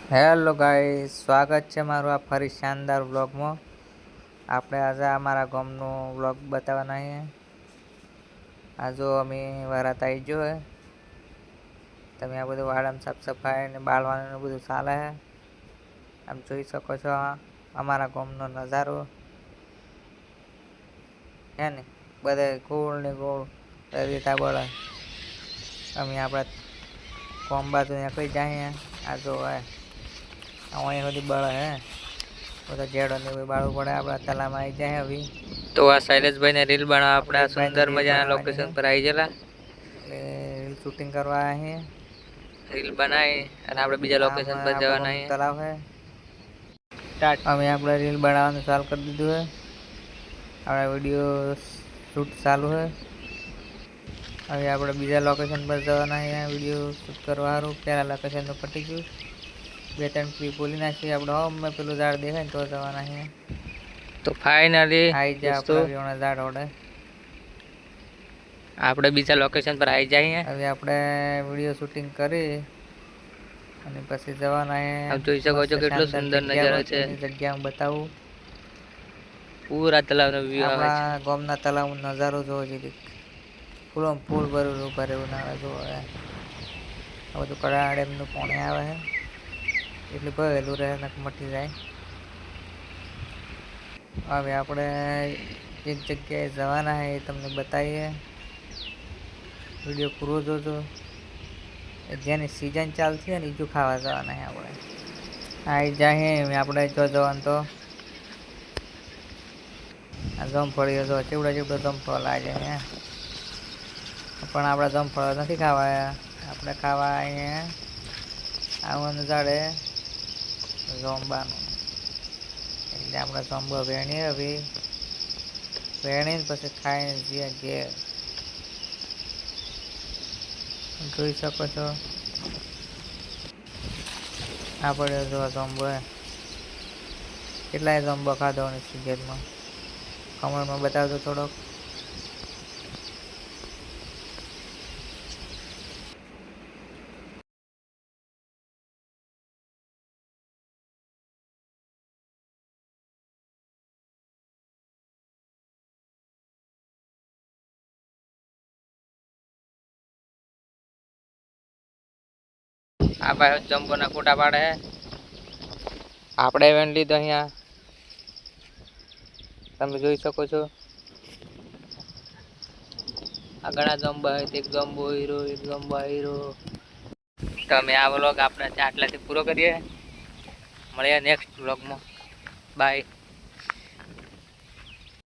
Hello guys, સ્વાગત છે મારું આ ફરી શાનદાર વ્લોગમાં। આપણે આજે અમારા ગામનો વ્લોગ બતાવવાના છે। આ જો અમે વરાત આવી ગયો હે, તમે આ બધું વાડામાં સાફ સફાઈ ને બાળવાનું બધું ચાલે છે। આમ જોઈ શકો છો અમારા ગામનો નજારો હે ને, બધે ગોળ ને ગોળ રીતા બળે। અમે આપણા ગામ બાજુ નીકળી જાય। આ જો અહીં સુધી બળે હે, બધા જેડો ને બાળવું પડે। આપણા તલામાં આવી જાય હવે। તો આ શૈલેષભાઈ ને રીલ બનાવવા આપણે સુંદર મજાના લોકેશન પર આવી ગયેલા, એટલે રીલ શૂટિંગ કરવા આવ્યા છે। રીલ બનાવી અને આપણે બીજા લોકેશન પર જવાના છે। તલાવ હે, અમે આપણે રીલ બનાવવાનું ચાલુ કરી દીધું હે। આપણા વિડીયો શૂટ ચાલુ હે। હવે આપણે બીજા લોકેશન પર જવાના છે વિડીયો શૂટ કરવા સારું। પહેલા લોકેશન તો પટી ગયું, 2-3 ક્લિપ બોલી નાખી આપણે। મેં પેલું ઝાડ દેખાય ને તો જવાના છે। તો ફાઇનલી આવી જાય આપણા વિયોણા ઝાડ ઓડે, આપણે બીજા લોકેશન પર આવી જઈએ। હવે આપણે વિડીયો શૂટિંગ કરી અને પછી જવાના છે। આપ જોઈ શકો છો કેટલો સુંદર નજારો છે। જગ્યા બતાવું પૂરા તલાવનો વ્યૂ આવે છે। આપણા ગામના તલાવનો નજારો જોવો છે, ફૂલો ફૂલ ભરેલું ભરેલું આવે જોવો। આ બધું કડા ડેમનું પાણી આવે છે, એટલે ભરેલું રહે ને મટી જાય। હવે આપણે એક જગ્યાએ જવાના છે, એ તમને બતાવીએ। વિડીયો પૂરો જોજો। જેની સિઝન ચાલશે ને એ જો ખાવા જવાના છે આપણે। આવી જાય આપણે જો જવાનું તો આ જમફળીઓ જો ચેવડો ચેવડો જમફળ લાગે છે, પણ આપણે જમફળ નથી ખાવા। આપણે ખાવા અહીંયા આવવાનું ઝાડે જોંબાનું, એટલે આપણે જોંબો વેણીએ। હવે વેણીને પછી ખાઈને જઈએ ઘેર। જોઈ શકો છો આપણે જો જોંબો કેટલાય જોંબો ખાધો સિઝનમાં, કમેન્ટમાં બતાવજો થોડોક। આ ભાઈ જંબોના ફોટા પાડે, આપણે વેણ લીધો અહીંયા તમે જોઈ શકો છો। આ ઘણા જંબા, એક જંબો હીરો, એક જંબા હીરો। તમે આ વ્લોગ આપણે આટલાથી પૂરો કરીએ, મળીએ નેક્સ્ટ વ્લોગમાં, બાય।